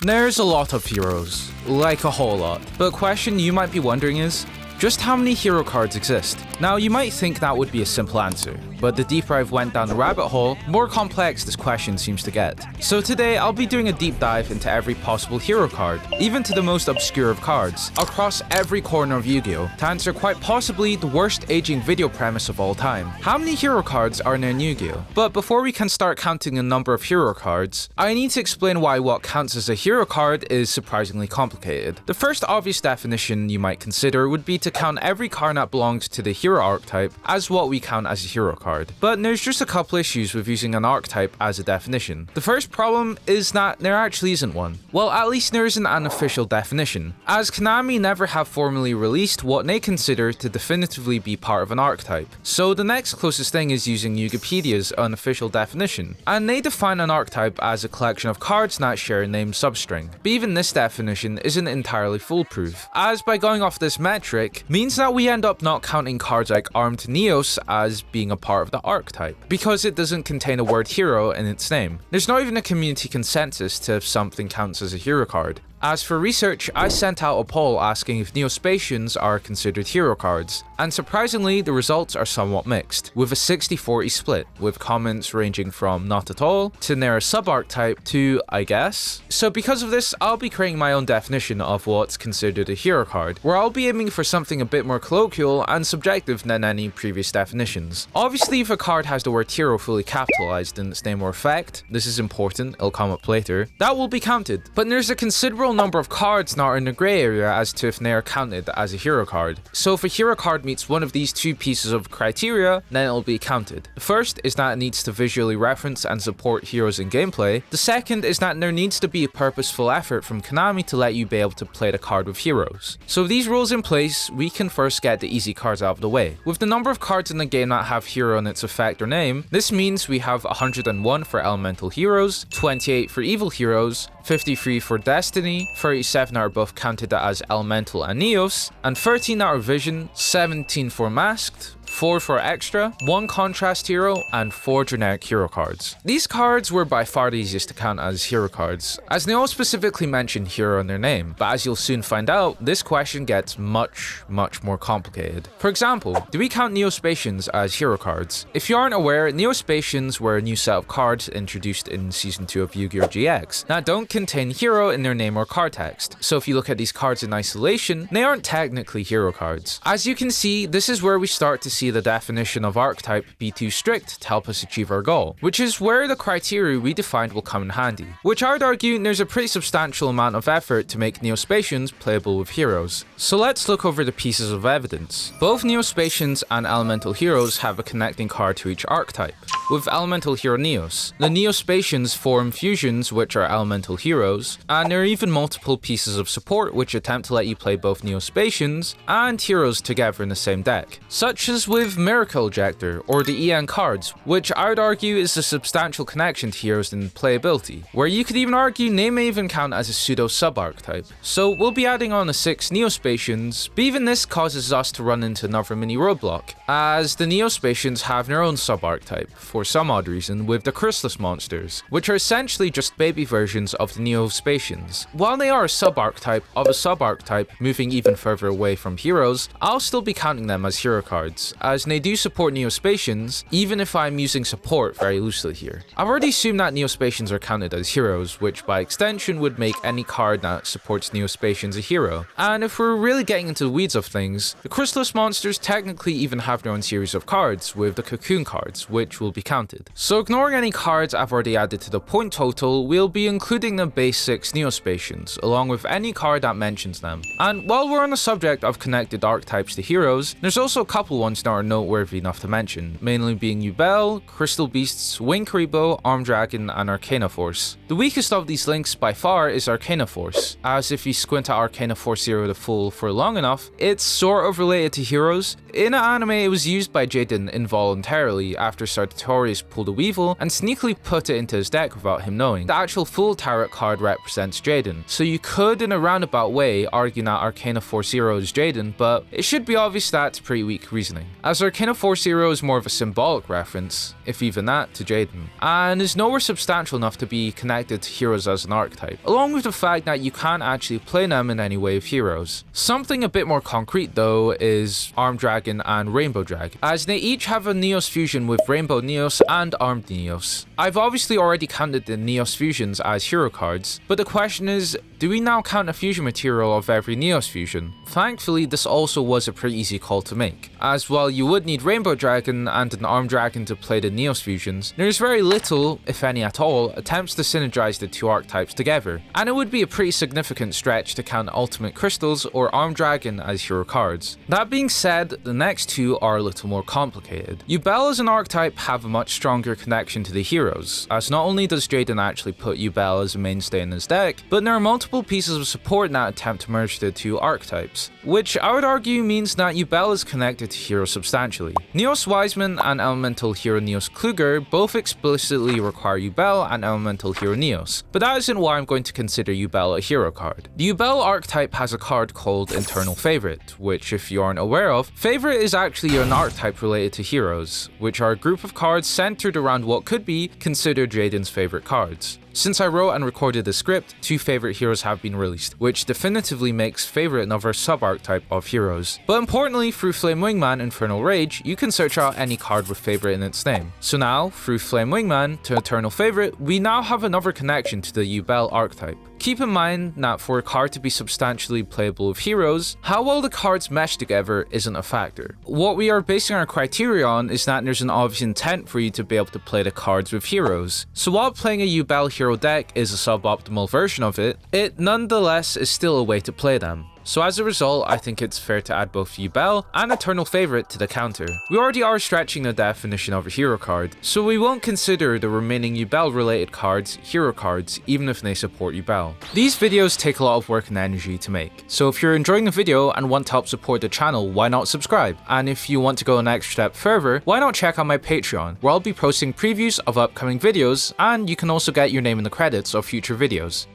There's a lot of heroes, like a whole lot, but a question you might be wondering is, just how many hero cards exist? Now, you might think that would be a simple answer, but the deeper I've went down the rabbit hole, more complex this question seems to get. So today, I'll be doing a deep dive into every possible hero card, even to the most obscure of cards, across every corner of Yu-Gi-Oh! To answer quite possibly the worst aging video premise of all time. How many hero cards are there in Yu-Gi-Oh? But before we can start counting the number of hero cards, I need to explain why what counts as a hero card is surprisingly complicated. The first obvious definition you might consider would be to count every card that belongs to the hero archetype as what we count as a hero card. But there's just a couple issues with using an archetype as a definition. The first problem is that there actually isn't one. Well, at least there isn't an official definition, as Konami never have formally released what they consider to definitively be part of an archetype. So the next closest thing is using Wikipedia's unofficial definition, and they define an archetype as a collection of cards that share a name substring. But even this definition isn't entirely foolproof, as by going off this metric means that we end up not counting cards like Armed Neos as being a part of the archetype, because it doesn't contain a word hero in its name. There's not even a community consensus to if something counts as a hero card. As for research, I sent out a poll asking if Neo-Spacians are considered hero cards, and surprisingly, the results are somewhat mixed, with a 60-40 split, with comments ranging from not at all, to near a sub-archetype, to I guess. So because of this, I'll be creating my own definition of what's considered a hero card, where I'll be aiming for something a bit more colloquial and subjective than any previous definitions. Obviously, if a card has the word hero fully capitalized in its name or effect, this is important, it'll come up later, that will be counted. But there's a considerable number of cards that are in the grey area as to if they are counted as a hero card. So if a hero card meets one of these two pieces of criteria, then it'll be counted. The first is that it needs to visually reference and support heroes in gameplay. The second is that there needs to be a purposeful effort from Konami to let you be able to play the card with heroes. So with these rules in place, we can first get the easy cards out of the way. With the number of cards in the game that have hero in its effect or name, this means we have 101 for elemental heroes, 28 for evil heroes, 53 for Destiny, 37 that are both counted as Elemental and Neos, and 13 that are Vision, 17 for Masked, 4 for extra, 1 contrast hero, and 4 generic hero cards. These cards were by far the easiest to count as hero cards, as they all specifically mention hero in their name, but as you'll soon find out, this question gets much more complicated. For example, do we count Neo-Spacians as hero cards? If you aren't aware, Neo-Spacians were a new set of cards introduced in Season 2 of Yu-Gi-Oh! GX that don't contain hero in their name or card text, so if you look at these cards in isolation, they aren't technically hero cards. As you can see, this is where we start to see the definition of archetype be too strict to help us achieve our goal, which is where the criteria we defined will come in handy. Which I would argue there's a pretty substantial amount of effort to make Neo-Spacians playable with heroes. So let's look over the pieces of evidence. Both Neo-Spacians and elemental heroes have a connecting card to each archetype. With elemental hero Neos, the Neo-Spacians form fusions which are elemental heroes, and there are even multiple pieces of support which attempt to let you play both Neo-Spacians and heroes together in the same deck, such as with Miracle Ejector or the EN cards, which I would argue is a substantial connection to heroes in playability, where you could even argue they may even count as a pseudo sub-archetype. So we'll be adding on the 6 Neo-Spacians, but even this causes us to run into another mini roadblock, as the Neo-Spacians have their own sub-archetype, for some odd reason, with the Chrysalis monsters, which are essentially just baby versions of the Neo-Spacians. While they are a sub-archetype of a sub-archetype moving even further away from heroes, I'll still be counting them as hero cards, as they do support Neo-Spacians, even if I'm using support very loosely here. I've already assumed that Neo-Spacians are counted as heroes, which by extension would make any card that supports Neo-Spacians a hero. And if we're really getting into the weeds of things, the Chrysalis monsters technically even have their own series of cards, with the Cocoon cards, which will be counted. So ignoring any cards I've already added to the point total, we'll be including the base 6 Neo-Spacians, along with any card that mentions them. And while we're on the subject of connected archetypes to heroes, there's also a couple ones that are noteworthy enough to mention, mainly being Yubel, Crystal Beasts, Wing Kuriboh, Armed Dragon, and Arcana Force. The weakest of these links by far is Arcana Force, as if you squint at Arcana Force Zero the full for long enough, it's sort of related to heroes. In an anime, it was used by Jaden involuntarily after Sartorius pulled a Weevil and sneakily put it into his deck without him knowing. The actual full tarot card represents Jaden, so you could in a roundabout way argue that Arcana Force Zero is Jaden, but it should be obvious that's pretty weak reasoning, as Arcana Force Zero is more of a symbolic reference, if even that, to Jaden, and is nowhere substantial enough to be connected connected to heroes as an archetype, along with the fact that you can't actually play them in any way of heroes. Something a bit more concrete though is Armed Dragon and Rainbow Dragon, as they each have a Neos fusion with Rainbow Neos and Armed Neos. I've obviously already counted the Neos fusions as hero cards, but the question is, do we now count a fusion material of every Neos fusion? Thankfully, this also was a pretty easy call to make, as while you would need Rainbow Dragon and an Armed Dragon to play the Neos fusions, there's very little, if any at all, attempts to synergize the two archetypes together, and it would be a pretty significant stretch to count Ultimate Crystals or Armed Dragon as hero cards. That being said, the next two are a little more complicated. Yubel as an archetype have a much stronger connection to the heroes, as not only does Jaden actually put Yubel as a mainstay in his deck, but there are multiple pieces of support that attempt to merge the two archetypes, which I would argue means that Yubel is connected to heroes substantially. Neos Wiseman and elemental hero Neos Kluger both explicitly require Yubel and elemental hero Neos, but that isn't why I'm going to consider Yubel a hero card. The Yubel archetype has a card called Internal Favorite, which if you aren't aware of, Favorite is actually an archetype related to heroes, which are a group of cards centered around what could be considered Jaden's favorite cards. Since I wrote and recorded the script, 2 favorite heroes have been released, which definitively makes Favorite another sub-archetype of heroes. But importantly, through Flame Wingman Infernal Rage, you can search out any card with Favorite in its name. So now, through Flame Wingman to Eternal Favorite, we now have another connection to the Yubel archetype. Keep in mind that for a card to be substantially playable with heroes, how well the cards mesh together isn't a factor. What we are basing our criteria on is that there's an obvious intent for you to be able to play the cards with heroes. So while playing a Yubel hero deck is a suboptimal version of it, it nonetheless is still a way to play them. So as a result, I think it's fair to add both Yubel and Eternal Favorite to the counter. We already are stretching the definition of a hero card, so we won't consider the remaining Yubel related cards hero cards even if they support Yubel. These videos take a lot of work and energy to make, so if you're enjoying the video and want to help support the channel, why not subscribe? And if you want to go an extra step further, why not check out my Patreon, where I'll be posting previews of upcoming videos, and you can also get your name in the credits of future videos.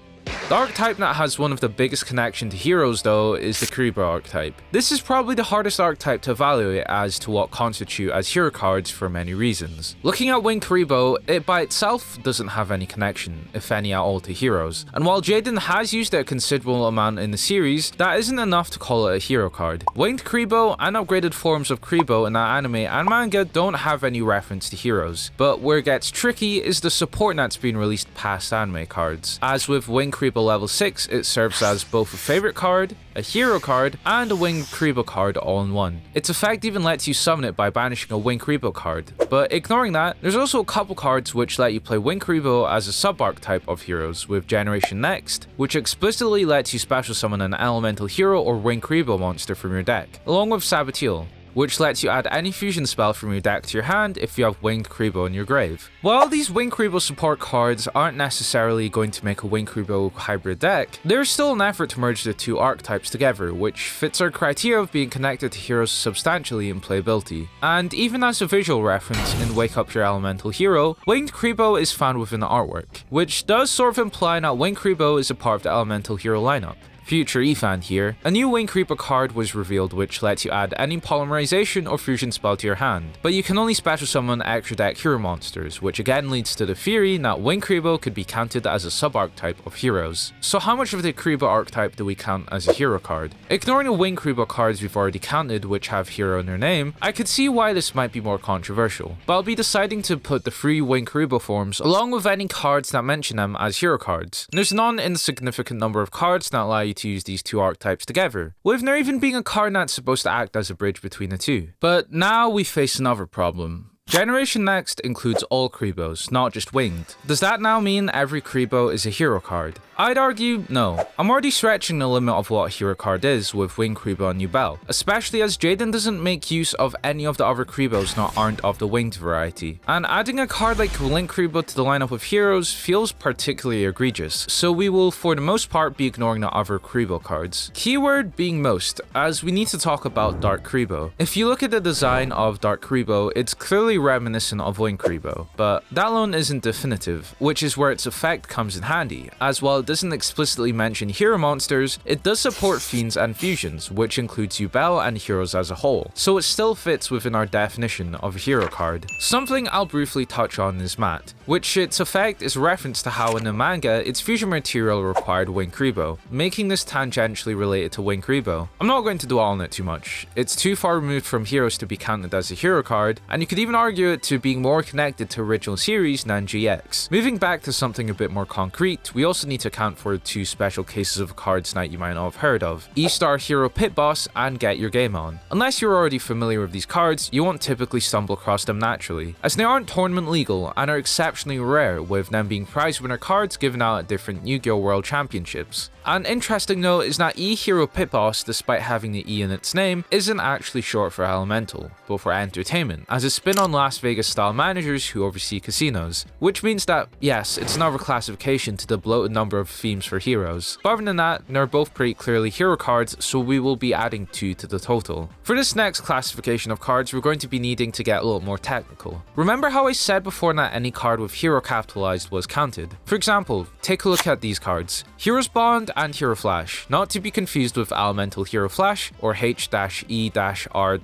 The archetype that has one of the biggest connection to heroes though is the Kuriboh archetype. This is probably the hardest archetype to evaluate as to what constitute as hero cards for many reasons. Looking at Winged Kuriboh, it by itself doesn't have any connection, if any at all, to heroes, and while Jaden has used it a considerable amount in the series, that isn't enough to call it a hero card. Winged Kuriboh and upgraded forms of Kuriboh in that anime and manga don't have any reference to heroes, but where it gets tricky is the support that's been released past anime cards. As with Winged Kuriboh level 6, it serves as both a favorite card, a hero card, and a Winged Kuriboh card all in one. Its effect even lets you summon it by banishing a Winged Kuriboh card. But ignoring that, there's also a couple cards which let you play Winged Kuriboh as a sub-archetype of heroes, with Generation Next, which explicitly lets you special summon an elemental hero or Winged Kuriboh monster from your deck, along with Saboteur, which lets you add any fusion spell from your deck to your hand if you have Winged Kuriboh in your grave. While these Winged Kuriboh support cards aren't necessarily going to make a Winged Kuriboh hybrid deck, there's still an effort to merge the two archetypes together, which fits our criteria of being connected to heroes substantially in playability. And even as a visual reference in Wake Up Your Elemental Hero, Winged Kuriboh is found within the artwork, which does sort of imply that Winged Kuriboh is a part of the Elemental Hero lineup. Future eFan here, a new Winged Kuriboh card was revealed which lets you add any polymerization or fusion spell to your hand, but you can only special summon extra deck hero monsters, which again leads to the theory that Winged Kuriboh could be counted as a sub-archetype of heroes. So how much of the Kuriboh archetype do we count as a hero card? Ignoring the Winged Kuriboh cards we've already counted which have hero in their name, I could see why this might be more controversial, but I'll be deciding to put the 3 Winged Kuriboh forms along with any cards that mention them as hero cards. There's non insignificant number of cards that allow you to use these two archetypes together, with there even being a card that's supposed to act as a bridge between the two. But now we face another problem. Generation Next includes all Kuribohs, not just Winged. Does that now mean every Kuriboh is a hero card? I'd argue no. I'm already stretching the limit of what a hero card is with Winged Kuriboh and Yubel, especially as Jaden doesn't make use of any of the other Kuribohs that aren't of the Winged variety. And adding a card like Link Kuriboh to the lineup of heroes feels particularly egregious, so we will for the most part be ignoring the other Kuriboh cards. Keyword being most, as we need to talk about Dark Kuriboh. If you look at the design of Dark Kuriboh, it's clearly reminiscent of Kuriboh, but that alone isn't definitive, which is where its effect comes in handy, as while it doesn't explicitly mention hero monsters, it does support fiends and fusions, which includes Yubel and heroes as a whole, so it still fits within our definition of a hero card. Something I'll briefly touch on is Mat, which its effect is a reference to how in the manga its fusion material required Kuriboh, making this tangentially related to Kuriboh. I'm not going to dwell on it too much, it's too far removed from heroes to be counted as a hero card, and you could even argue it to being more connected to original series than GX. Moving back to something a bit more concrete, we also need to account for two special cases of cards that you might not have heard of, E-Star Hero Pit Boss and Get Your Game On. Unless you're already familiar with these cards, you won't typically stumble across them naturally, as they aren't tournament legal and are exceptionally rare, with them being prize winner cards given out at different Yu-Gi-Oh! World Championships. An interesting note is that E-Hero Pit Boss, despite having the E in its name, isn't actually short for elemental, but for entertainment, as a spin on Las Vegas style managers who oversee casinos, which means that, yes, it's another classification to the bloated number of themes for heroes. But other than that, they're both pretty clearly hero cards, so we will be adding 2 to the total. For this next classification of cards, we're going to be needing to get a little more technical. Remember how I said before that any card with hero capitalized was counted? For example, take a look at these cards. Hero's Bond and Hero Flash, not to be confused with Elemental Hero Flash, or H-E-R-O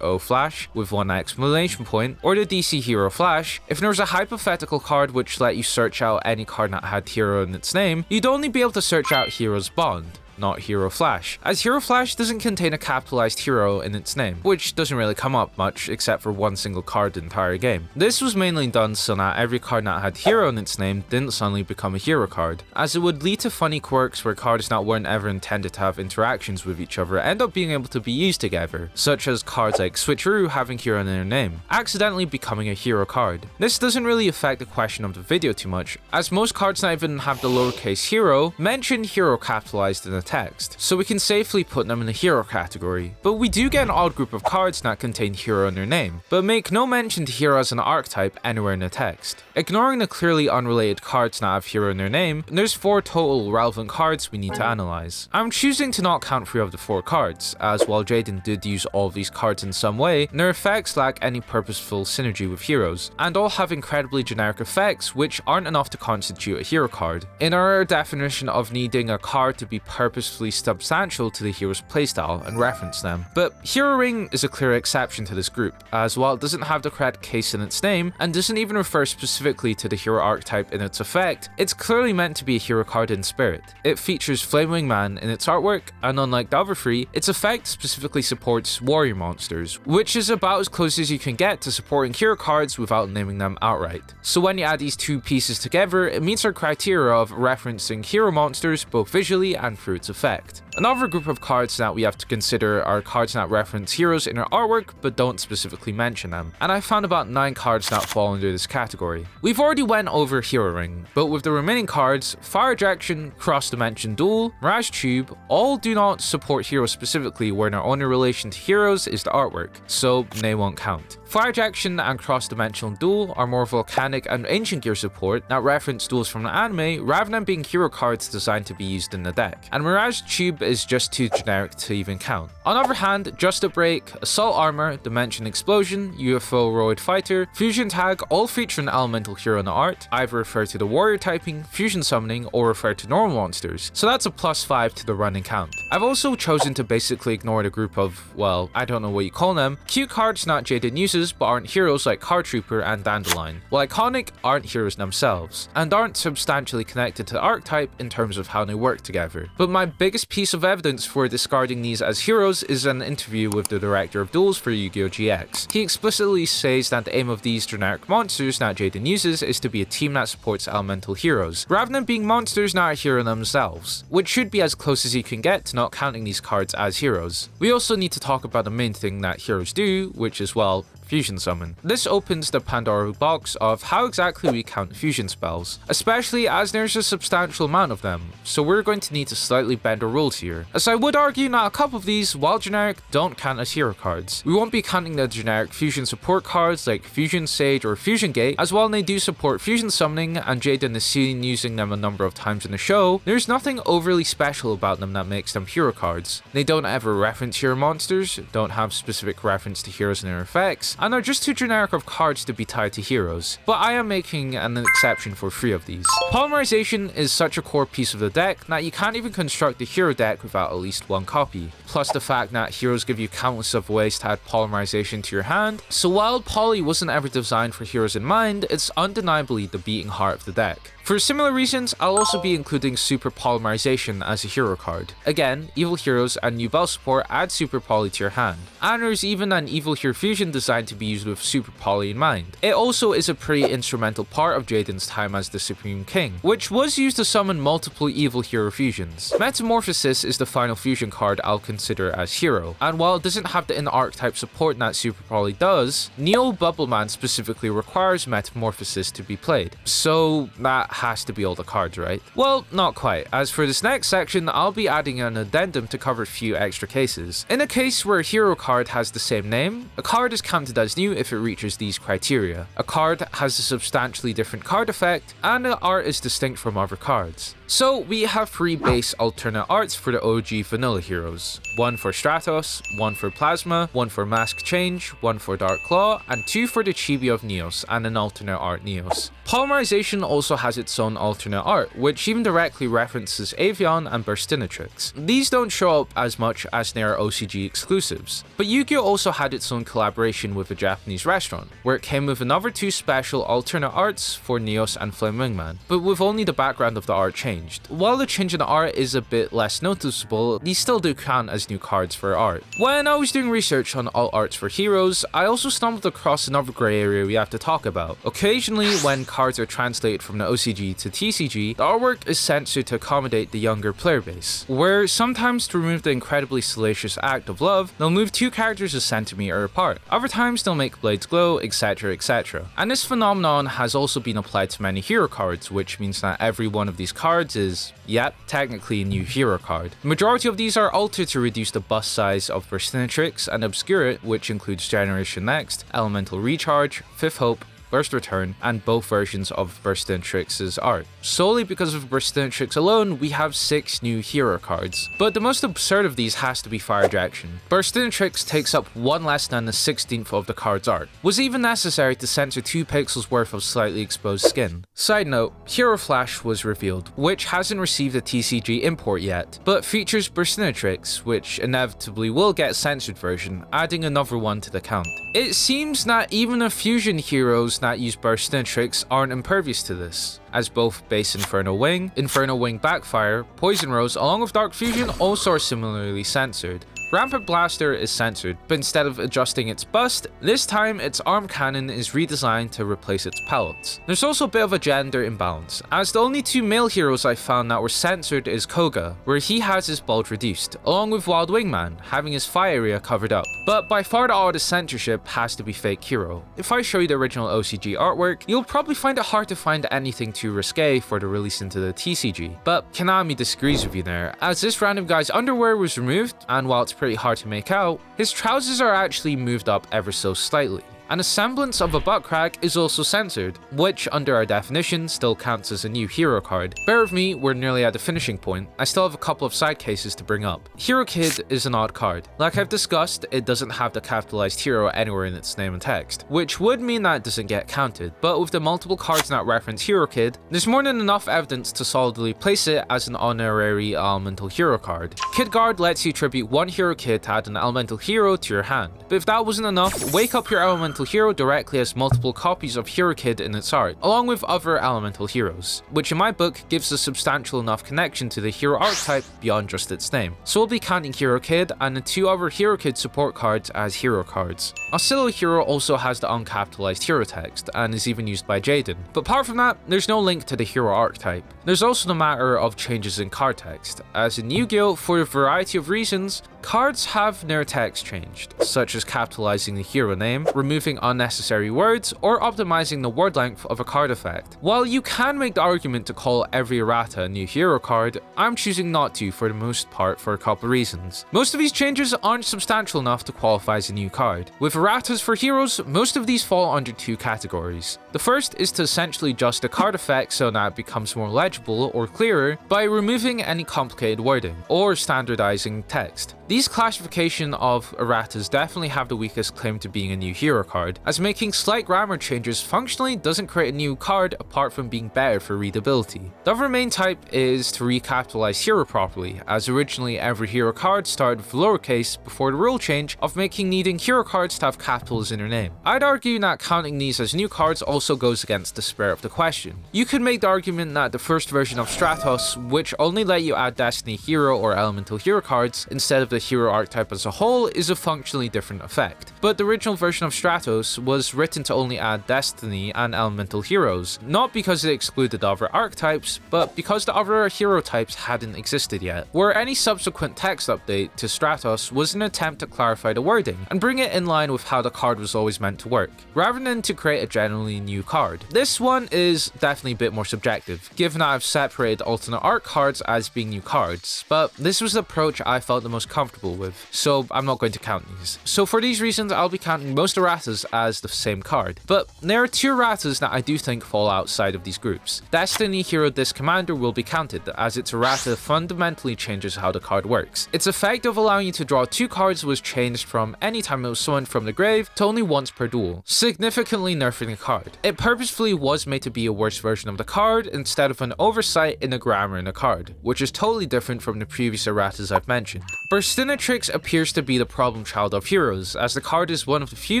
Flash with one exclamation point, or the DC Hero Flash. If there was a hypothetical card which let you search out any card that had hero in its name, you'd only be able to search out Hero's Bond, not Hero Flash, as Hero Flash doesn't contain a capitalized hero in its name, which doesn't really come up much except for one single card the entire game. This was mainly done so that every card that had hero in its name didn't suddenly become a hero card, as it would lead to funny quirks where cards that weren't ever intended to have interactions with each other end up being able to be used together, such as cards like Switcheroo having hero in their name, accidentally becoming a hero card. This doesn't really affect the question of the video too much, as most cards that even have the lowercase hero mention hero capitalized in the text, so we can safely put them in the hero category. But we do get an odd group of cards that contain hero in their name, but make no mention to hero as an archetype anywhere in the text. Ignoring the clearly unrelated cards that have hero in their name, there's 4 total relevant cards we need to analyze. I'm choosing to not count 3 of the 4 cards, as while Jaden did use all of these cards in some way, their effects lack any purposeful synergy with heroes, and all have incredibly generic effects which aren't enough to constitute a hero card. In our definition of needing a card to be purposefully substantial to the hero's playstyle and reference them. But Hero Ring is a clear exception to this group, as while it doesn't have the correct case in its name, and doesn't even refer specifically to the hero archetype in its effect, it's clearly meant to be a hero card in spirit. It features Flamewing Man in its artwork, and unlike the other 3, its effect specifically supports warrior monsters, which is about as close as you can get to supporting hero cards without naming them outright. So when you add these 2 pieces together, it meets our criteria of referencing hero monsters both visually and through its effect. Another group of cards that we have to consider are cards that reference heroes in their artwork but don't specifically mention them, and I found about 9 cards that fall under this category. We've already went over Hero Ring, but with the remaining cards, Fire Ejection, Cross Dimension Duel, Mirage Tube, all do not support heroes specifically where their only relation to heroes is the artwork, so they won't count. Fire Ejection and Cross Dimensional Duel are more volcanic and ancient gear support that reference duels from the anime rather than being hero cards designed to be used in the deck, and Mirage Tube is just too generic to even count. On the other hand, Just a Break, Assault Armor, Dimension Explosion, UFO Roid Fighter, Fusion Tag all feature an elemental hero in the art, either refer to the warrior typing, fusion summoning, or refer to normal monsters, so that's a +5 to the running count. I've also chosen to basically ignore the group of, well, I don't know what you call them, cute cards not Jaden uses but aren't heroes like Card Trooper and Dandelion, while Iconic aren't heroes themselves, and aren't substantially connected to the archetype in terms of how they work together. But my biggest piece of evidence for discarding these as heroes is an interview with the director of duels for Yu-Gi-Oh! GX. He explicitly says that the aim of these generic monsters that Jaden uses is to be a team that supports elemental heroes, rather than being monsters that are a hero themselves, which should be as close as you can get to not counting these cards as heroes. We also need to talk about the main thing that heroes do, which is, well, fusion summon. This opens the Pandora box of how exactly we count fusion spells, especially as there's a substantial amount of them, so we're going to need to slightly bend the rules here, as I would argue that a couple of these, while generic, don't count as hero cards. We won't be counting the generic fusion support cards like Fusion Sage or Fusion Gate, as while they do support fusion summoning and Jaden is seen using them a number of times in the show, there's nothing overly special about them that makes them hero cards. They don't ever reference hero monsters, don't have specific reference to heroes and their effects, effects, and are just too generic of cards to be tied to heroes, but I am making an exception for 3 of these. Polymerization is such a core piece of the deck that you can't even construct a hero deck without at least 1 copy, plus the fact that heroes give you countless of ways to add polymerization to your hand, so while poly wasn't ever designed for heroes in mind, it's undeniably the beating heart of the deck. For similar reasons, I'll also be including Super Polymerization as a hero card. Again, Evil Heroes and Yubel support add Super Poly to your hand, and there's even an Evil Hero fusion designed to be used with Super Poly in mind. It also is a pretty instrumental part of Jaden's time as the Supreme King, which was used to summon multiple Evil Hero fusions. Metamorphosis is the final fusion card I'll consider as hero, and while it doesn't have the in-archetype support that Super Poly does, Neo Bubbleman specifically requires Metamorphosis to be played, so that has to be all the cards, right? Well, not quite, as for this next section, I'll be adding an addendum to cover a few extra cases. In a case where a hero card has the same name, a card is counted as new if it reaches these criteria. A card has a substantially different card effect, and the art is distinct from other cards. So we have 3 base alternate arts for the OG vanilla heroes. 1 for Stratos, 1 for Plasma, 1 for Mask Change, 1 for Dark Claw, and 2 for the Chibi of Neos and an alternate art Neos. Polymerization also has its own alternate art, which even directly references Avion and Burstinatrix. These don't show up as much as they are OCG exclusives, but Yu-Gi-Oh! Also had its own collaboration with a Japanese restaurant, where it came with another 2 special alternate arts for Neos and Flame Wingman, but with only the background of the art changed. While the change in the art is a bit less noticeable, these still do count as new cards for art. When I was doing research on all arts for heroes, I also stumbled across another grey area we have to talk about. Occasionally, when cards are translated from the OCG to TCG, the artwork is censored to accommodate the younger player base, where sometimes to remove the incredibly salacious act of love, they'll move 2 characters a centimeter apart. Other times they'll make blades glow, etc, etc. And this phenomenon has also been applied to many hero cards, which means that every one of these cards is, yep, technically a new hero card. The majority of these are altered to reduce the bust size of Burstinatrix and obscure it, which includes Generation Next, Elemental Recharge, Fifth Hope, Burst Return, and both versions of Burstinatrix's art. Solely because of Burstinatrix alone, we have 6 new hero cards. But the most absurd of these has to be Fire Ejection. Burstinatrix takes up 1 less than the 16th of the card's art. Was it even necessary to censor 2 pixels worth of slightly exposed skin? Side note, Hero Flash was revealed, which hasn't received a TCG import yet, but features Burstinatrix, which inevitably will get a censored version, adding another one to the count. It seems that even the fusion heroes that use Burstinatrix aren't impervious to this, as both base Inferno Wing Backfire, Poison Rose along with Dark Fusion also are similarly censored. Rampant Blaster is censored, but instead of adjusting its bust, this time its arm cannon is redesigned to replace its pellets. There's also a bit of a gender imbalance, as the only 2 male heroes I found that were censored is Koga, where he has his bulge reduced, along with Wild Wingman, having his thigh area covered up. But by far the oddest censorship has to be Fake Hero. If I show you the original OCG artwork, you'll probably find it hard to find anything too risque for the release into the TCG. But Konami disagrees with you there, as this random guy's underwear was removed, and while it's pretty hard to make out, his trousers are actually moved up ever so slightly. And a semblance of a butt crack is also censored, which under our definition still counts as a new hero card. Bear with me, we're nearly at the finishing point. I still have a couple of side cases to bring up. Hero Kid is an odd card. Like I've discussed, it doesn't have the capitalized hero anywhere in its name and text, which would mean that it doesn't get counted. But with the multiple cards that reference Hero Kid, there's more than enough evidence to solidly place it as an honorary elemental hero card. Kid Guard lets you tribute 1 Hero Kid to add an elemental hero to your hand. But if that wasn't enough, wake up your elemental hero directly as multiple copies of Hero Kid in its art, along with other elemental heroes, which in my book gives a substantial enough connection to the hero archetype beyond just its name. So we'll be counting Hero Kid and the 2 other Hero Kid support cards as hero cards. Oscillo Hero also has the uncapitalized hero text, and is even used by Jaden. But apart from that, there's no link to the hero archetype. There's also the matter of changes in card text, as in Yu-Gi-Oh! For a variety of reasons, cards have their text changed, such as capitalizing the hero name, removing unnecessary words, or optimizing the word length of a card effect. While you can make the argument to call every errata a new hero card, I'm choosing not to for the most part for a couple reasons. Most of these changes aren't substantial enough to qualify as a new card. With erratas for heroes, most of these fall under 2 categories. The first is to essentially adjust the card effect so that it becomes more legible or clearer by removing any complicated wording, or standardizing text. These classification of erratas definitely have the weakest claim to being a new hero card, as making slight grammar changes functionally doesn't create a new card apart from being better for readability. The other main type is to recapitalize hero properly, as originally every hero card started with lowercase before the rule change of needing hero cards to have capitals in their name. I'd argue that counting these as new cards also goes against the spirit of the question. You could make the argument that the first version of Stratos, which only let you add Destiny hero or elemental hero cards instead of the hero archetype as a whole, is a functionally different effect. But the original version of Stratos was written to only add Destiny and elemental heroes, not because it excluded other archetypes, but because the other hero types hadn't existed yet, where any subsequent text update to Stratos was an attempt to clarify the wording and bring it in line with how the card was always meant to work, rather than to create a genuinely new card. This one is definitely a bit more subjective, given that I've separated alternate art cards as being new cards, but this was the approach I felt the most comfortable with, so I'm not going to count these. So for these reasons, I'll be counting most erratas as the same card, but there are two erratas that I do think fall outside of these groups. Destiny Hero Disc Commander will be counted, as its errata fundamentally changes how the card works. Its effect of allowing you to draw two cards was changed from any time it was summoned from the grave to only once per duel, significantly nerfing the card. It purposefully was made to be a worse version of the card instead of an oversight in the grammar in the card, which is totally different from the previous erratas I've mentioned. Burstinatrix appears to be the problem child of heroes, as the card is one of the few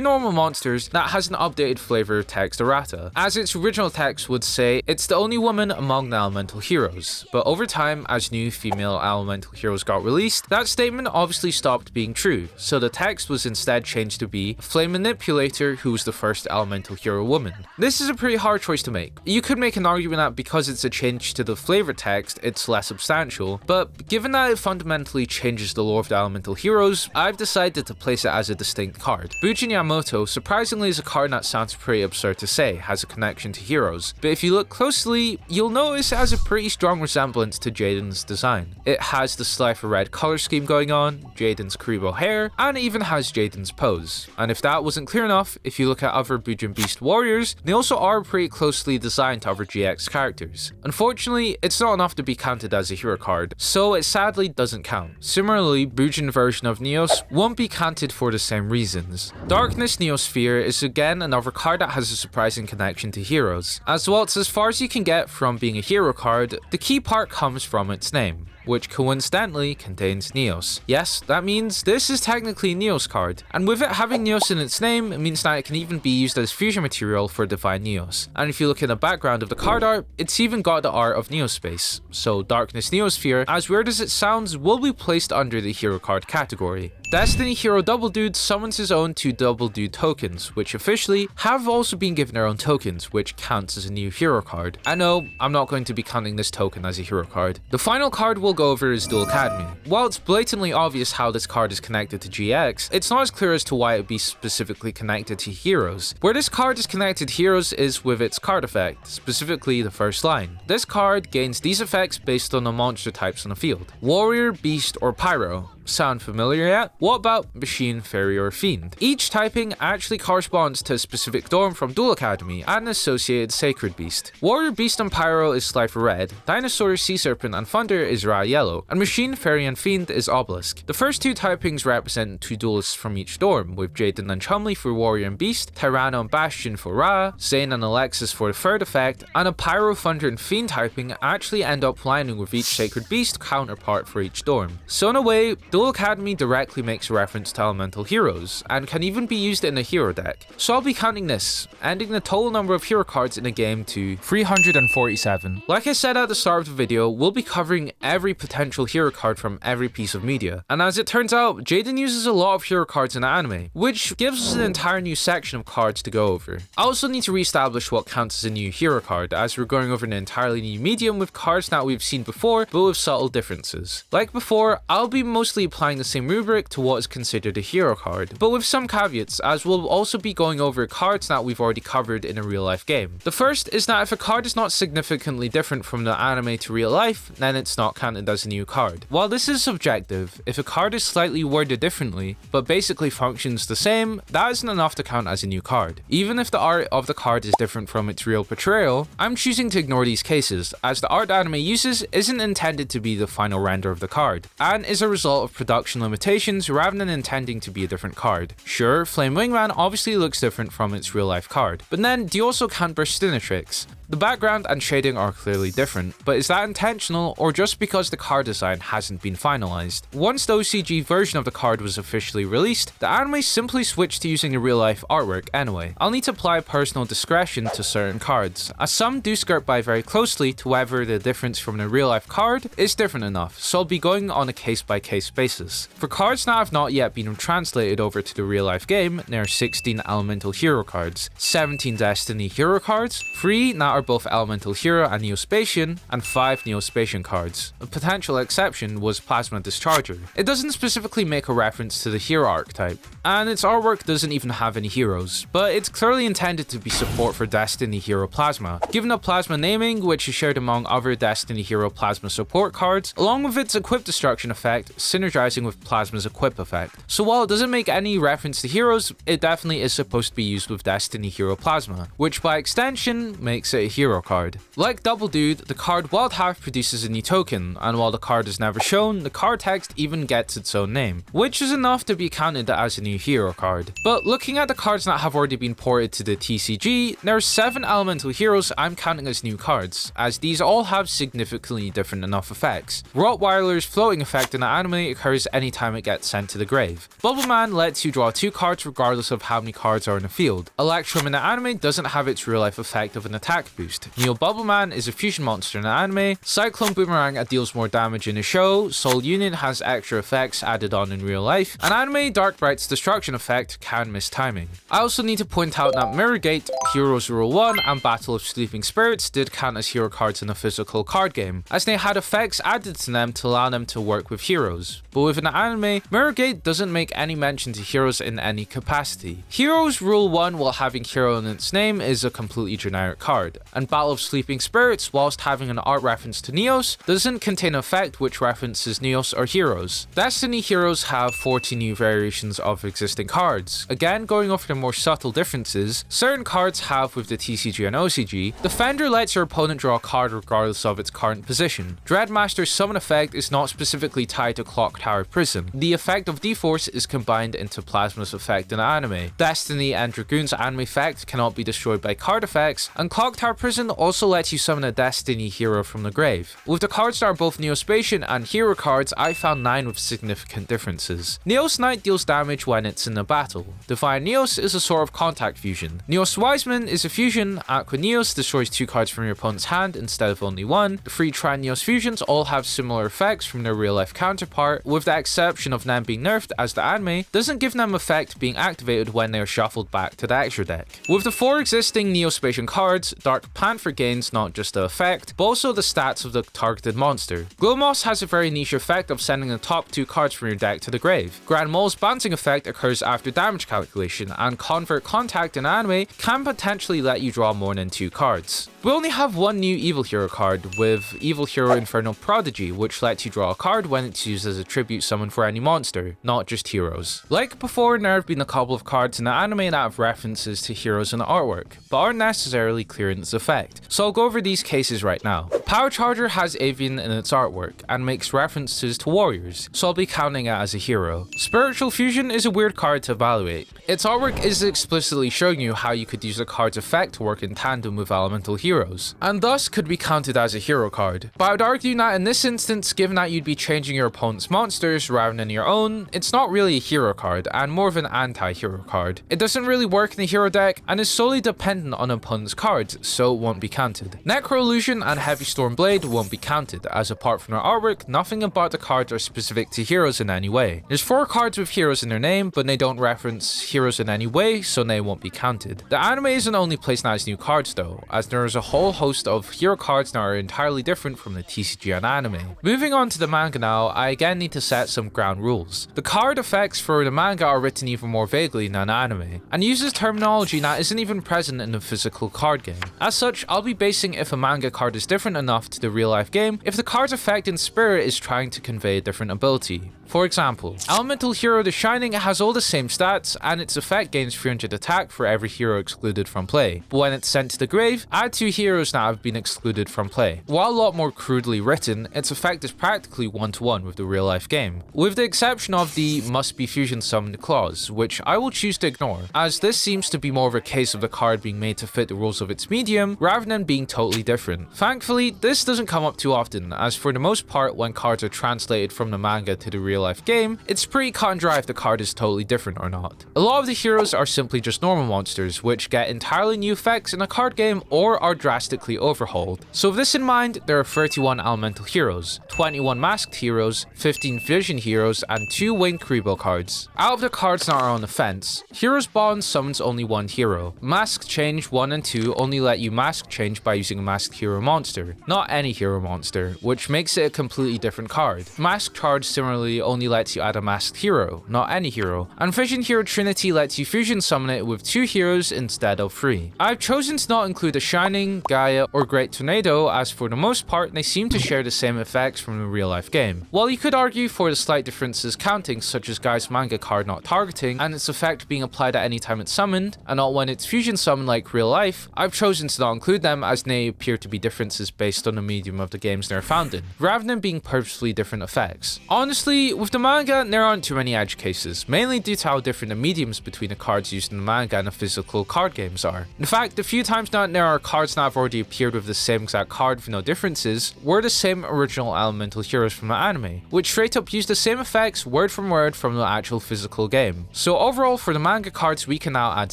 normal monsters that has an updated flavor text errata, as its original text would say it's the only woman among the elemental heroes, but over time, as new female elemental heroes got released, that statement obviously stopped being true, so the text was instead changed to be Flame Manipulator, who was the first elemental hero woman. This is a pretty hard choice to make. You could make an argument that because it's a change to the flavor text, it's less substantial, but given that it fundamentally changes the lore of the elemental heroes, I've decided to place it as a distinct card. Bujin Yamato surprisingly is a card that sounds pretty absurd to say has a connection to heroes, but if you look closely, you'll notice it has a pretty strong resemblance to Jaden's design. It has the Slifer red color scheme going on, Jaden's Kuriboh hair, and it even has Jaden's pose. And if that wasn't clear enough, if you look at other Bujin Beast warriors, they also are pretty closely designed to other GX characters. Unfortunately, it's not enough to be counted as a hero card, so it sadly doesn't count. Similarly, Bujin version of Neos won't be counted for the same reasons. Darkness Neosphere is again another card that has a surprising connection to heroes, as well it's as far as you can get from being a hero card. The key part comes from its name, which coincidentally contains Neos. Yes, that means this is technically a Neos card, and with it having Neos in its name, it means that it can even be used as fusion material for Divine Neos. And if you look at the background of the card art, it's even got the art of Neo-Space, so Darkness Neosphere, as weird as it sounds, will be placed under the hero card category. Destiny Hero Double Dude summons his own 2 Double Dude tokens, which officially have also been given their own tokens, which counts as a new hero card. And no, I'm not going to be counting this token as a hero card. The final card we'll go over is Duel Academy. While it's blatantly obvious how this card is connected to GX, it's not as clear as to why it'd be specifically connected to heroes. Where this card is connected to heroes is with its card effect, specifically the first line. This card gains these effects based on the monster types on the field: Warrior, Beast, or Pyro. Sound familiar yet? What about Machine, Fairy, or Fiend? Each typing actually corresponds to a specific dorm from Duel Academy and an associated Sacred Beast. Warrior, Beast, and Pyro is Slifer red, Dinosaur, Sea Serpent, and Thunder is Ra yellow, and Machine, Fairy, and Fiend is Obelisk. The first 2 typings represent 2 duelists from each dorm, with Jaden and Chumley for Warrior and Beast, Tyranno and Bastion for Ra, Zane and Alexis for the third effect, and a Pyro, Thunder, and Fiend typing actually end up lining with each Sacred Beast counterpart for each dorm. So in a way, Duel Academy directly makes a reference to elemental heroes, and can even be used in a hero deck. So I'll be counting this, ending the total number of hero cards in a game to 347. Like I said at the start of the video, we'll be covering every potential hero card from every piece of media. And as it turns out, Jaden uses a lot of hero cards in the anime, which gives us an entire new section of cards to go over. I also need to reestablish what counts as a new hero card, as we're going over an entirely new medium with cards that we've seen before, but with subtle differences. Like before, I'll be mostly applying the same rubric to what is considered a hero card, but with some caveats, as we'll also be going over cards that we've already covered in a real life game. The first is that if a card is not significantly different from the anime to real life, then it's not counted as a new card. While this is subjective, if a card is slightly worded differently, but basically functions the same, that isn't enough to count as a new card. Even if the art of the card is different from its real portrayal, I'm choosing to ignore these cases, as the art anime uses isn't intended to be the final render of the card, and is a result of production limitations rather than intending to be a different card. Sure, Flame Wingman obviously looks different from its real life card, but then do you also count Burstinatrix? The background and shading are clearly different, but is that intentional or just because the card design hasn't been finalized? Once the OCG version of the card was officially released, the anime simply switched to using the real life artwork anyway. I'll need to apply personal discretion to certain cards, as some do skirt by very closely to whether the difference from the real life card is different enough, so I'll be going on a case by case basis. For cards that have not yet been translated over to the real life game, there are 16 elemental hero cards, 17 Destiny hero cards, 3 that are both elemental hero and Neo-Spacian, and 5 Neo-Spacian cards. A potential exception was Plasma Discharger. It doesn't specifically make a reference to the hero archetype, and its artwork doesn't even have any heroes, but it's clearly intended to be support for Destiny hero Plasma, given the Plasma naming, which is shared among other Destiny hero Plasma support cards, along with its equip destruction effect, synergizing with Plasma's equip effect. So while it doesn't make any reference to heroes, it definitely is supposed to be used with Destiny hero Plasma, which by extension makes it a hero card. Like Double Dude, the card Wild Half produces a new token, and while the card is never shown, the card text even gets its own name, which is enough to be counted as a new hero card. But looking at the cards that have already been ported to the TCG, there are 7 elemental heroes I'm counting as new cards, as these all have significantly different enough effects. Rottweiler's floating effect in the anime occurs anytime it gets sent to the grave. Bubbleman lets you draw 2 cards regardless of how many cards are in the field. Electrum in the anime doesn't have its real life effect of an attack boost. Neo Bubbleman is a fusion monster in the anime, Cyclone Boomerang deals more damage in the show, Soul Union has extra effects added on in real life, and anime Dark Bright's destruction effect can miss timing. I also need to point out that Mirror Gate, Heroes Rule 1, and Battle of Sleeping Spirits did count as hero cards in a physical card game, as they had effects added to them to allow them to work with heroes. But within the anime, Mirror Gate doesn't make any mention to heroes in any capacity. Heroes Rule 1, while having hero in its name, is a completely generic card, and Battle of Sleeping Spirits, whilst having an art reference to Neos, doesn't contain an effect which references Neos or heroes. Destiny heroes have 40 new variations of existing cards. Again, going over the more subtle differences, certain cards have with the TCG and OCG, Defender lets your opponent draw a card regardless of its current position. Dreadmaster's summon effect is not specifically tied to Clock Tower Prison. The effect of D-Force is combined into Plasma's effect in anime. Destiny and Dragoon's anime effect cannot be destroyed by card effects, and Clock Tower Prison also lets you summon a Destiny hero from the grave. With the cards that are both Neo-Spacian and hero cards, I found 9 with significant differences. Neos Knight deals damage when it's in a battle. Divine Neos is a sort of contact fusion. Neos Wiseman is a fusion. Aqua Neos destroys 2 cards from your opponent's hand instead of only 1. The 3 Tri-Neos fusions all have similar effects from their real life counterpart, with the exception of them being nerfed, as the anime doesn't give them effect being activated when they are shuffled back to the extra deck. With the 4 existing Neo-Spacian cards, Dark Panther gains not just the effect, but also the stats of the targeted monster. Glowmoss has a very niche effect of sending the top 2 cards from your deck to the grave. Grand Mole's bouncing effect occurs after damage calculation, and Convert Contact in anime can potentially let you draw more than 2 cards. We only have 1 new Evil Hero card, with Evil Hero Infernal Prodigy, which lets you draw a card when it's used as a tribute summon for any monster, not just heroes. Like before, there have been a couple of cards in the anime that have references to heroes in the artwork, but aren't necessarily clear in its effect, so I'll go over these cases right now. Power Charger has Avian in its artwork, and makes references to warriors, so I'll be counting it as a hero. Spiritual Fusion is a weird card to evaluate. Its artwork is explicitly showing you how you could use a card's effect to work in tandem with elemental heroes, and thus could be counted as a hero card. But I would argue that in this instance, given that you'd be changing your opponent's monsters rather than your own, it's not really a hero card, and more of an anti-hero card. It doesn't really work in the hero deck, and is solely dependent on opponent's cards, so it won't be counted. Necro Illusion and Heavy Storm Blade won't be counted, as apart from their artwork, nothing about the cards are specific to heroes in any way. There's 4 cards with heroes in their name, but they don't reference heroes in any way, so they won't be counted. The anime isn't only place that as new cards though, as there is a whole host of hero cards that are entirely different from the TCG and anime. Moving on to the manga now, I again need to set some ground rules. The card effects for the manga are written even more vaguely than anime, and uses terminology that isn't even present in the physical card game. As such, I'll be basing if a manga card is different enough to the real life game if the card's effect in spirit is trying to convey a different ability. For example, Elemental Hero The Shining has all the same stats, and its effect gains 300 attack for every hero excluded from play. But when it's sent to the grave, add 2 heroes that have been excluded from play. While a lot more crudely written, its effect is practically 1-to-1 with the real life game, with the exception of the must be fusion summoned clause, which I will choose to ignore, as this seems to be more of a case of the card being made to fit the rules of its medium, rather than being totally different. Thankfully, this doesn't come up too often, as for the most part when cards are translated from the manga to the real life game, it's pretty cut and dry if the card is totally different or not. A lot of the heroes are simply just normal monsters, which get entirely new effects in a card game or are drastically overhauled. So with this in mind, there are 31 elemental heroes, 21 masked heroes, 15 vision heroes, and 2 winged Kuriboh cards. Out of the cards that are on the fence, Heroes Bond summons only 1 hero. Mask Change 1 and 2 only let you mask change by using a masked hero monster, not any hero monster, which makes it a completely different card. Mask Charge similarly only lets you add a masked hero, not any hero, and Vision Hero Trinity lets you fusion summon it with 2 heroes instead of 3. I've chosen to not include a Shining, Gaia, or Great Tornado, as for the most part they seem to share the same effects from the real life game. While you could argue for the slight differences counting, such as Gaia's manga card not targeting, and its effect being applied at any time it's summoned, and not when it's fusion summoned like real life, I've chosen to not include them as they appear to be differences based on the medium of the games they're found in, rather than being purposefully different effects. Honestly, with the manga, there aren't too many edge cases, mainly due to how different the mediums between the cards used in the manga and the physical card games are. In fact, the few times that there are cards that have already appeared with the same exact card with no differences, were the same original elemental heroes from the anime, which straight up used the same effects word from word from the actual physical game. So overall, for the manga cards, we can now add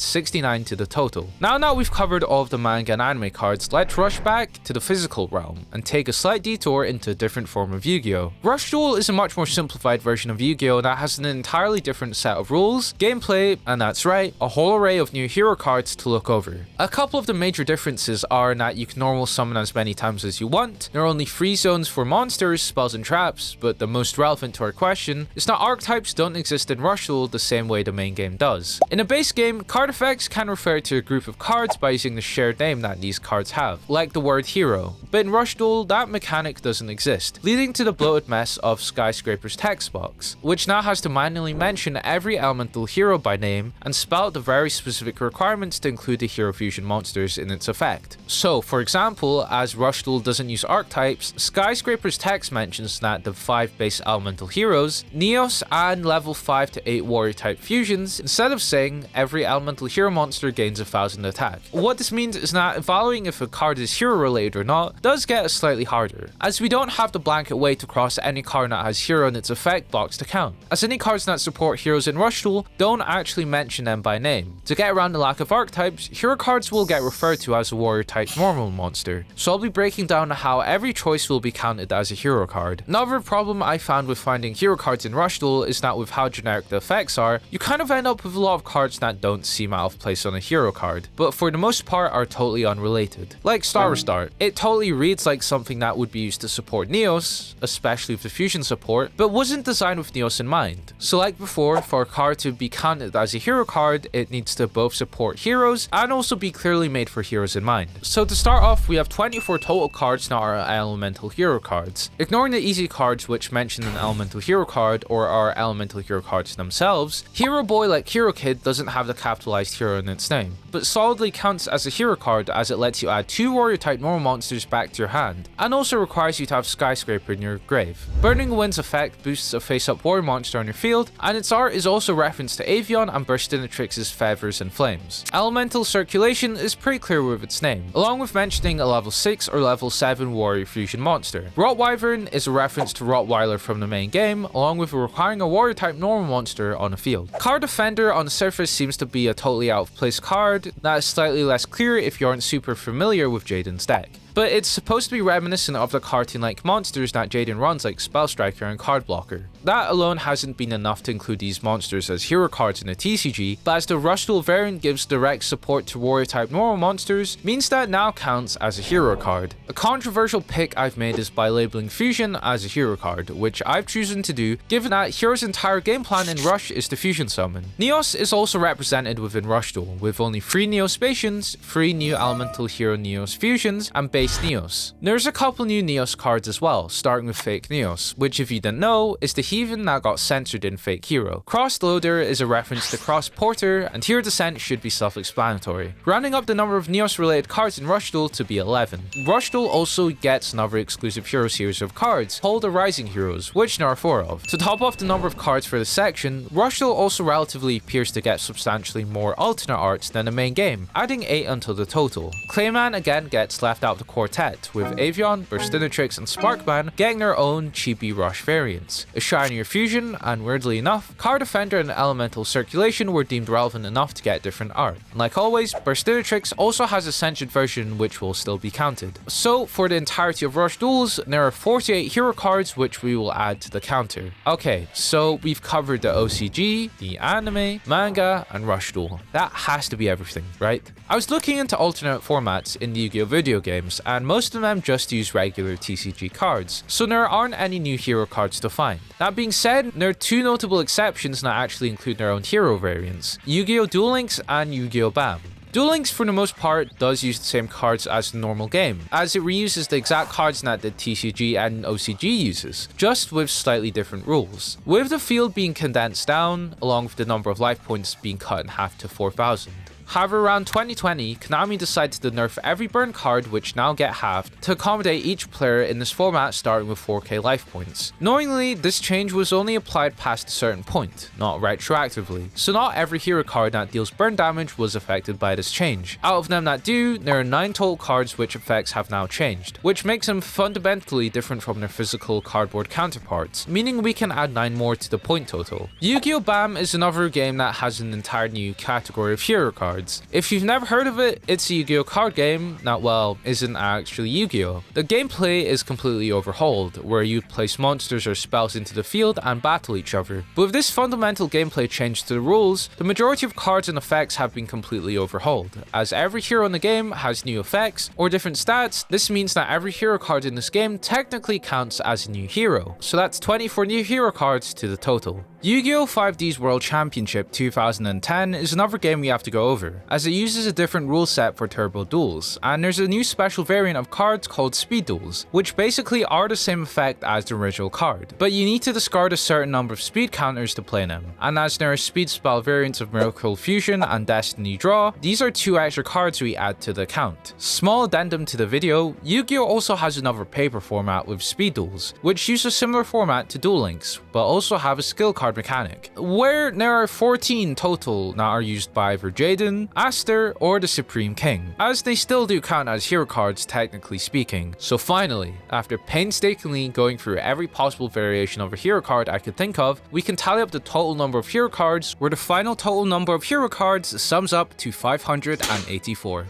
69 to the total. Now that we've covered all of the manga and anime cards, let's rush back to the physical realm and take a slight detour into a different form of Yu-Gi-Oh! Rush Duel is a much more simplified version of Yu-Gi-Oh! That has an entirely different set of rules, gameplay, and that's right, a whole array of new hero cards to look over. A couple of the major differences are that you can normal summon as many times as you want, there are only 3 zones for monsters, spells, and traps, but the most relevant to our question is that archetypes don't exist in Rush Duel the same way the main game does. In a base game, card effects can refer to a group of cards by using the shared name that these cards have, like the word hero, but in Rush Duel, that mechanic doesn't exist, leading to the bloated mess of Skyscraper's text box, which now has to manually mention every elemental hero by name and spell out the very specific requirements to include the hero fusion monsters in its effect. So, for example, as Rush Duel doesn't use archetypes, Skyscraper's text mentions that the 5 base elemental heroes, Neos, and level 5 to 8 warrior type fusions, instead of saying every elemental hero monster gains 1000 attack. What this means is that evaluating if a card is hero related or not does get slightly harder, as we don't have the blanket way to cross any card that has hero in its effect box to count, as any cards that support heroes in Rush Duel don't actually mention them by name. To get around the lack of archetypes, hero cards will get referred to as a warrior type normal monster, so I'll be breaking down how every choice will be counted as a hero card. Another problem I found with finding hero cards in Rush Duel is that with how generic the effects are, you kind of end up with a lot of cards that don't seem out of place on a hero card, but for the most part are totally unrelated. Like Star Restart, it totally reads like something that would be used to support Neos, especially with the fusion support, but wasn't designed with Neos in mind. So like before, for a card to be counted as a hero card, it needs to both support heroes and also be clearly made for heroes in mind. So to start off, we have 24 total cards that are elemental hero cards. Ignoring the easy cards which mention an elemental hero card or are elemental hero cards themselves, Hero Boy like Hero Kid doesn't have the capitalized hero in its name, but solidly counts as a hero card as it lets you add 2 warrior type normal monsters back to your hand, and also requires you to have Skyscraper in your grave. Burning Wind's effect boosts a face-up warrior monster on your field, and its art is also referenced to Avion and Burstinatrix's Feathers and Flames. Elemental Circulation is pretty clear with its name, along with mentioning a level 6 or level 7 warrior fusion monster. Rottwyvern is a reference to Rottweiler from the main game, along with requiring a warrior type normal monster on the field. Card Defender on the surface seems to be a totally out of place card that is slightly less clear if you aren't super familiar with Jaden's deck. but it's supposed to be reminiscent of the cartoon-like monsters that Jaden runs like Spell Striker and Card Blocker. That alone hasn't been enough to include these monsters as hero cards in a TCG, but as the Rush Duel variant gives direct support to warrior-type normal monsters, means that now counts as a hero card. A controversial pick I've made is by labeling Fusion as a hero card, which I've chosen to do given that Hero's entire game plan in Rush is to Fusion summon. Neos is also represented within Rush Duel, with only 3 Neo-Spacians, 3 new elemental hero Neos fusions, and base Neos. There's a couple new Neos cards as well, starting with Fake Neos, which if you didn't know, is the Heathen that got censored in Fake Hero. Crossed Loader is a reference to Cross Porter, and Hero Descent should be self-explanatory, rounding up the number of Neos related cards in Rush Duel to be 11. Rush Duel also gets another exclusive hero series of cards, called the Rising Heroes, which there are 4 of. To top off the number of cards for this section, Rush Duel also relatively appears to get substantially more alternate arts than the main game, adding 8 until the total. Clayman again gets left out of the quartet, with Avion, Burstinatrix, and Sparkman getting their own chibi Rush variants. A shinier fusion, and weirdly enough, Card Defender and Elemental Circulation were deemed relevant enough to get different art. And like always, Burstinatrix also has a censored version which will still be counted. So for the entirety of Rush Duels, there are 48 hero cards which we will add to the counter. Okay, so we've covered the OCG, the anime, manga, and Rush Duel. That has to be everything, right? I was looking into alternate formats in the Yu-Gi-Oh video games, and most of them just use regular TCG cards, so there aren't any new hero cards to find. That being said, there are 2 notable exceptions that actually include their own hero variants, Yu-Gi-Oh! Duel Links and Yu-Gi-Oh! BAM! Duel Links for the most part does use the same cards as the normal game, as it reuses the exact cards that the TCG and OCG uses, just with slightly different rules, with the field being condensed down, along with the number of life points being cut in half to 4,000. However, around 2020, Konami decided to nerf every burn card, which now get halved, to accommodate each player in this format starting with 4k life points. Knowingly, this change was only applied past a certain point, not retroactively, so not every hero card that deals burn damage was affected by this change. Out of them that do, there are 9 total cards which effects have now changed, which makes them fundamentally different from their physical cardboard counterparts, meaning we can add 9 more to the point total. Yu-Gi-Oh! BAM! Is another game that has an entire new category of hero cards. If you've never heard of it, it's a Yu-Gi-Oh! Card game that, well, isn't actually Yu-Gi-Oh! The gameplay is completely overhauled, where you place monsters or spells into the field and battle each other. But with this fundamental gameplay change to the rules, the majority of cards and effects have been completely overhauled. As every hero in the game has new effects or different stats, this means that every hero card in this game technically counts as a new hero. So that's 24 new hero cards to the total. Yu-Gi-Oh! 5D's World Championship 2010 is another game we have to go over, as it uses a different rule set for turbo duels, and there's a new special variant of cards called speed duels, which basically are the same effect as the original card, but you need to discard a certain number of speed counters to play them, and as there are speed spell variants of Miracle Fusion and Destiny Draw, these are 2 extra cards we add to the count. Small addendum to the video, Yu-Gi-Oh! Also has another paper format with speed duels, which use a similar format to Duel Links, but also have a skill card mechanic, where there are 14 total that are used by either Jaden, Aster, or the Supreme King, as they still do count as hero cards technically speaking. So finally, after painstakingly going through every possible variation of a hero card I could think of, we can tally up the total number of hero cards, where the final total number of hero cards sums up to 584.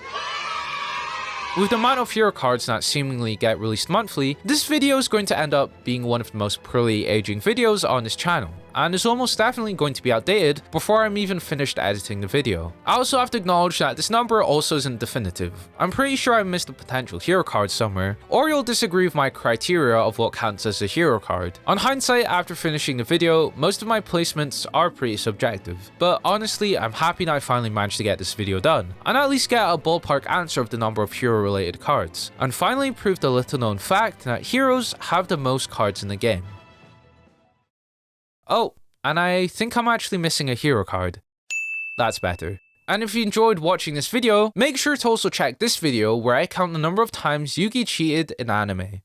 With the amount of hero cards that seemingly get released monthly, this video is going to end up being one of the most poorly aging videos on this channel, and is almost definitely going to be outdated before I'm even finished editing the video. I also have to acknowledge that this number also isn't definitive. I'm pretty sure I missed a potential hero card somewhere, or you'll disagree with my criteria of what counts as a hero card. On hindsight, after finishing the video, most of my placements are pretty subjective, but honestly, I'm happy that I finally managed to get this video done, and at least get a ballpark answer of the number of hero related cards, and finally prove the little known fact that heroes have the most cards in the game. Oh, and I think I'm actually missing a hero card. That's better. And if you enjoyed watching this video, make sure to also check this video where I count the number of times Yugi cheated in anime.